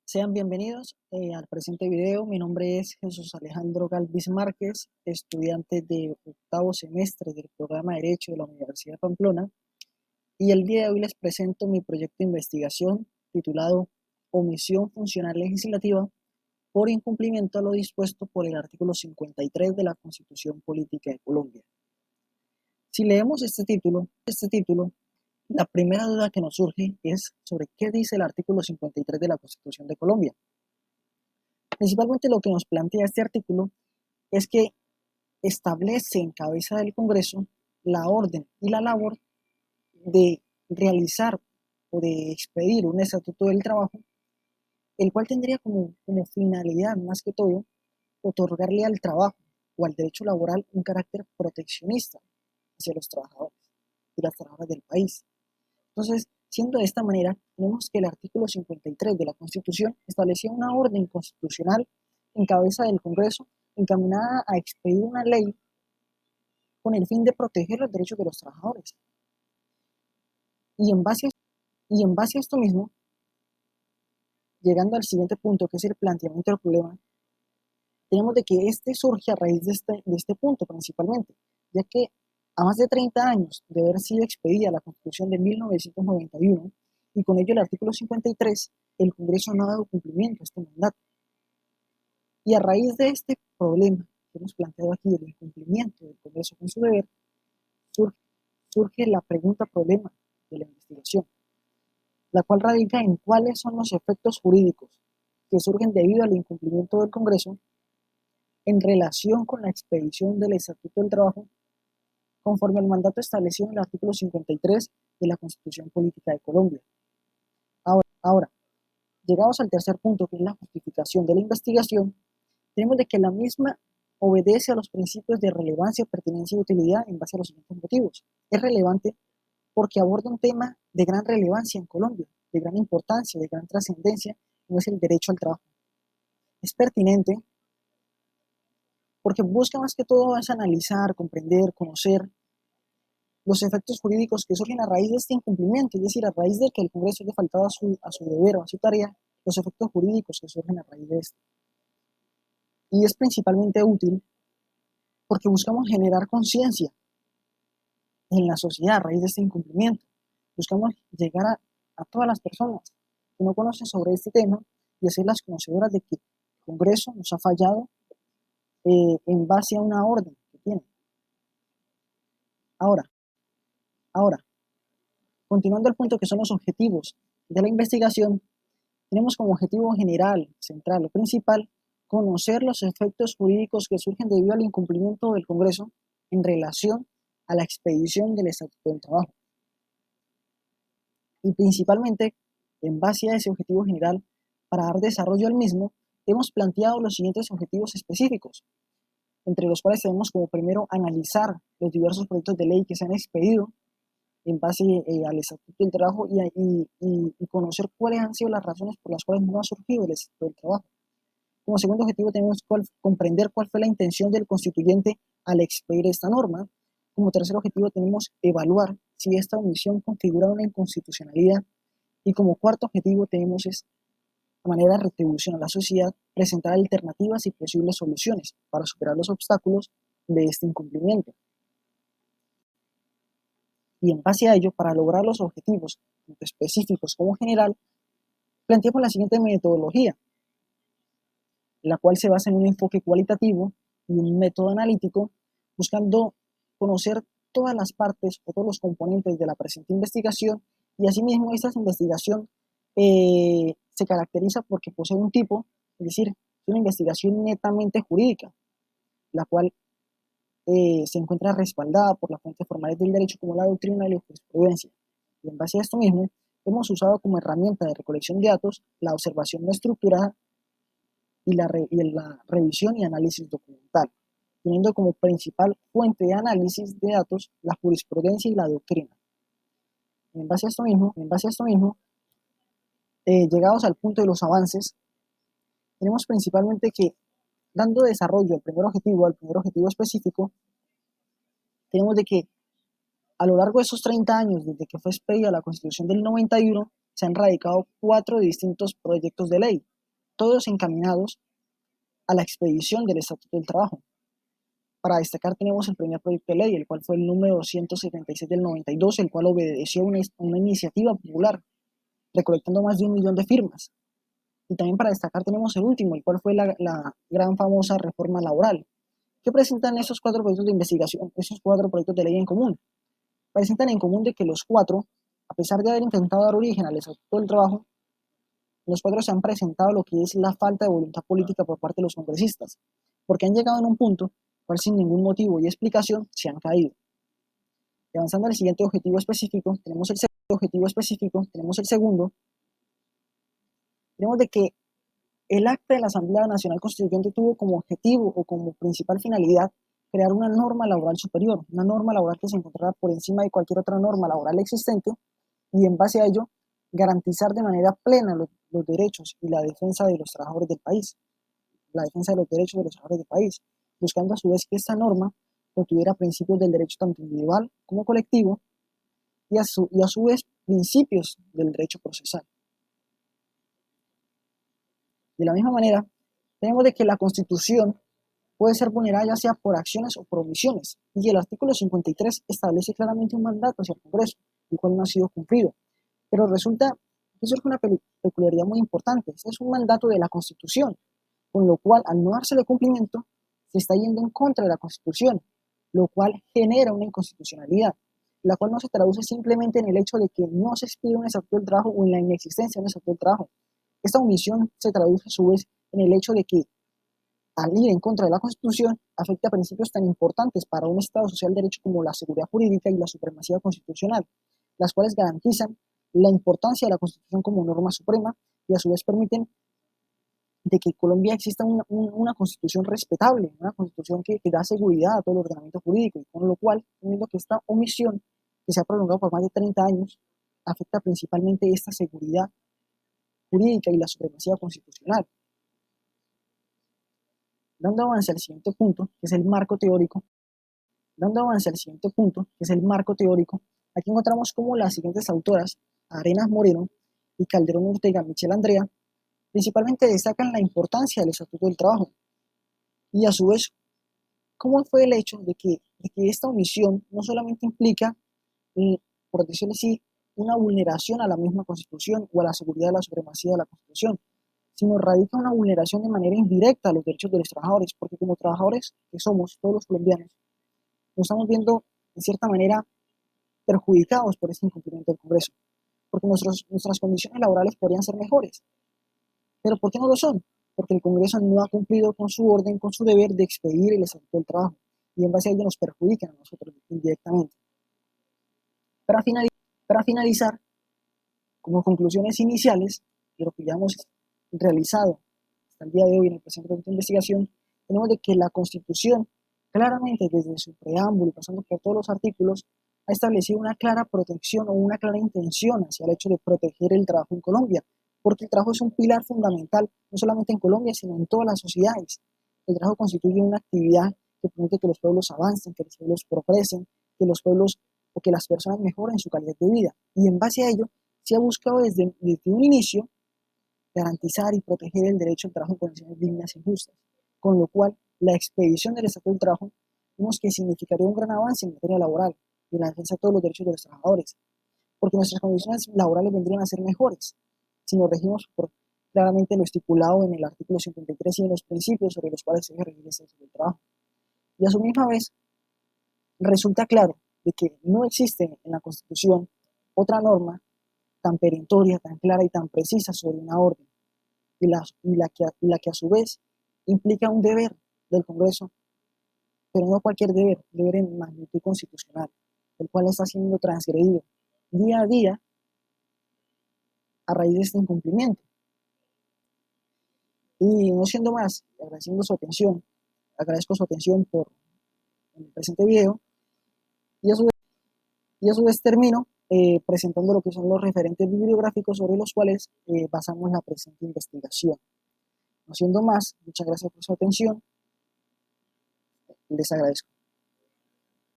Sean bienvenidos al presente video. Mi nombre es Jesús Alejandro Galvis Márquez, estudiante de octavo semestre del programa de Derecho de la Universidad de Pamplona, y el día de hoy les presento mi proyecto de investigación titulado Omisión Funcional Legislativa por incumplimiento a lo dispuesto por el artículo 53 de la Constitución Política de Colombia. Si leemos este título, la primera duda que nos surge es sobre qué dice el artículo 53 de la Constitución de Colombia. Principalmente lo que nos plantea este artículo es que establece en cabeza del Congreso la orden y la labor de realizar o de expedir un estatuto del trabajo, el cual tendría como finalidad, más que todo, otorgarle al trabajo o al derecho laboral un carácter proteccionista hacia los trabajadores y las trabajadoras del país. Entonces, siendo de esta manera, tenemos que el artículo 53 de la Constitución establecía una orden constitucional en cabeza del Congreso encaminada a expedir una ley con el fin de proteger los derechos de los trabajadores. Y en base a esto mismo, llegando al siguiente punto, que es el planteamiento del problema, tenemos de que este surge a raíz de este punto principalmente, ya que a más de 30 años de haber sido expedida la Constitución de 1991 y con ello el artículo 53, el Congreso no ha dado cumplimiento a este mandato. Y a raíz de este problema que hemos planteado aquí, el incumplimiento del Congreso con su deber, surge la pregunta problema de la investigación, la cual radica en cuáles son los efectos jurídicos que surgen debido al incumplimiento del Congreso en relación con la expedición del Estatuto del Trabajo conforme al mandato establecido en el artículo 53 de la Constitución Política de Colombia. Ahora, llegados al tercer punto, que es la justificación de la investigación, tenemos de que la misma obedece a los principios de relevancia, pertinencia y utilidad en base a los siguientes motivos. Es relevante porque aborda un tema de gran relevancia en Colombia, de gran importancia, de gran trascendencia, como es el derecho al trabajo. Es pertinente porque busca más que todo es analizar, comprender, conocer los efectos jurídicos que surgen a raíz de este incumplimiento, es decir, a raíz de que el Congreso haya faltado a su deber o a su tarea, los efectos jurídicos que surgen a raíz de esto. Y es principalmente útil porque buscamos generar conciencia en la sociedad a raíz de este incumplimiento. Buscamos llegar a todas las personas que no conocen sobre este tema y hacerlas conocedoras de que el Congreso nos ha fallado en base a una orden que tiene. Ahora, continuando al punto que son los objetivos de la investigación, tenemos como objetivo general, central o principal, conocer los efectos jurídicos que surgen debido al incumplimiento del Congreso en relación a la expedición del Estatuto del Trabajo. Y principalmente, en base a ese objetivo general, para dar desarrollo al mismo, hemos planteado los siguientes objetivos específicos, entre los cuales tenemos como primero analizar los diversos proyectos de ley que se han expedido en base al Estatuto del Trabajo y conocer cuáles han sido las razones por las cuales no ha surgido el Estatuto del Trabajo. Como segundo objetivo tenemos comprender cuál fue la intención del constituyente al expedir esta norma. Como tercer objetivo tenemos evaluar si esta omisión configura una inconstitucionalidad. Y como cuarto objetivo tenemos es, de manera de retribución a la sociedad, presentar alternativas y posibles soluciones para superar los obstáculos de este incumplimiento. Y en base a ello, para lograr los objetivos, tanto específicos como general, planteamos la siguiente metodología, la cual se basa en un enfoque cualitativo y un método analítico, buscando conocer todas las partes o todos los componentes de la presente investigación, y asimismo esta investigación se caracteriza porque posee un tipo, es decir, es una investigación netamente jurídica, la cual se encuentra respaldada por las fuentes formales del derecho como la doctrina y la jurisprudencia. Y en base a esto mismo, hemos usado como herramienta de recolección de datos la observación no estructurada y la revisión y análisis documental, teniendo como principal fuente de análisis de datos la jurisprudencia y la doctrina. En base a esto mismo, llegados al punto de los avances, tenemos principalmente que, dando desarrollo al primer objetivo específico, tenemos de que a lo largo de esos 30 años, desde que fue expedida la Constitución del 91, se han radicado 4 distintos proyectos de ley, todos encaminados a la expedición del Estatuto del Trabajo. Para destacar tenemos el primer proyecto de ley, el cual fue el número 276 del 92, el cual obedeció a una iniciativa popular, recolectando más de 1 millón de firmas. Y también para destacar tenemos el último, el cual fue la gran famosa reforma laboral. ¿Qué presentan esos 4 proyectos de investigación, esos 4 proyectos de ley en común? Presentan en común de que los 4, a pesar de haber intentado dar origen al Estatuto del Trabajo, los 4 se han presentado lo que es la falta de voluntad política por parte de los congresistas, porque han llegado en un punto cual sin ningún motivo y explicación se han caído. Y avanzando al siguiente objetivo específico, tenemos el segundo, tenemos de que el acta de la Asamblea Nacional Constituyente tuvo como objetivo o como principal finalidad crear una norma laboral superior, una norma laboral que se encontrara por encima de cualquier otra norma laboral existente y en base a ello garantizar de manera plena los derechos y la defensa de los trabajadores del país, buscando a su vez que esta norma contuviera principios del derecho tanto individual como colectivo y a su vez principios del derecho procesal. De la misma manera, tenemos de que la Constitución puede ser vulnerada ya sea por acciones o por omisiones, y el artículo 53 establece claramente un mandato hacia el Congreso, el cual no ha sido cumplido. Pero resulta que surge una peculiaridad muy importante. Este es un mandato de la Constitución, con lo cual, al no dársele cumplimiento, se está yendo en contra de la Constitución, lo cual genera una inconstitucionalidad, la cual no se traduce simplemente en el hecho de que no se expide un estatuto del trabajo o en la inexistencia de un estatuto del trabajo. Esta omisión se traduce a su vez en el hecho de que, al ir en contra de la Constitución, afecta a principios tan importantes para un Estado social de derecho como la seguridad jurídica y la supremacía constitucional, las cuales garantizan la importancia de la Constitución como norma suprema y a su vez permiten de que Colombia exista una Constitución respetable, una Constitución que da seguridad a todo el ordenamiento jurídico, y con lo cual, viendo que esta omisión, que se ha prolongado por más de 30 años, afecta principalmente esta seguridad jurídica y la supremacía constitucional. Dando avance al siguiente punto, que es el marco teórico, aquí encontramos cómo las siguientes autoras, Arenas Moreno y Calderón Ortega Michel Andrea, principalmente destacan la importancia del Estatuto del Trabajo y a su vez cómo fue el hecho de que esta omisión no solamente implica, por decirlo así, una vulneración a la misma Constitución o a la seguridad de la supremacía de la Constitución, sino radica una vulneración de manera indirecta a los derechos de los trabajadores, porque como trabajadores que somos todos los colombianos, nos estamos viendo de cierta manera perjudicados por este incumplimiento del Congreso, porque nuestras condiciones laborales podrían ser mejores. ¿Pero por qué no lo son? Porque el Congreso no ha cumplido con su orden, con su deber de expedir el Estatuto del Trabajo, y en base a ello nos perjudican a nosotros indirectamente. Para finalizar, como conclusiones iniciales de lo que ya hemos realizado hasta el día de hoy en el presente proyecto de investigación, tenemos de que la Constitución, claramente desde su preámbulo y pasando por todos los artículos, ha establecido una clara protección o una clara intención hacia el hecho de proteger el trabajo en Colombia, porque el trabajo es un pilar fundamental, no solamente en Colombia, sino en todas las sociedades. El trabajo constituye una actividad que permite que los pueblos avancen, que los pueblos progresen, que los pueblos o que las personas mejoren su calidad de vida. Y en base a ello, se ha buscado desde un inicio garantizar y proteger el derecho al trabajo en condiciones dignas y justas, con lo cual la expedición del Estatuto del Trabajo vemos que significaría un gran avance en materia laboral y en la defensa de todos los derechos de los trabajadores, porque nuestras condiciones laborales vendrían a ser mejores si nos regimos por claramente lo estipulado en el artículo 53 y en los principios sobre los cuales se debe regir el Estatuto del Trabajo. Y a su misma vez, resulta claro de que no existe en la Constitución otra norma tan perentoria, tan clara y tan precisa sobre una orden, y la que a su vez implica un deber del Congreso, pero no cualquier deber en magnitud constitucional, el cual está siendo transgredido día a día a raíz de este incumplimiento. Y no siendo más, agradezco su atención por el presente video, y a su vez termino presentando lo que son los referentes bibliográficos sobre los cuales basamos la presente investigación. No siendo más, muchas gracias por su atención, les agradezco.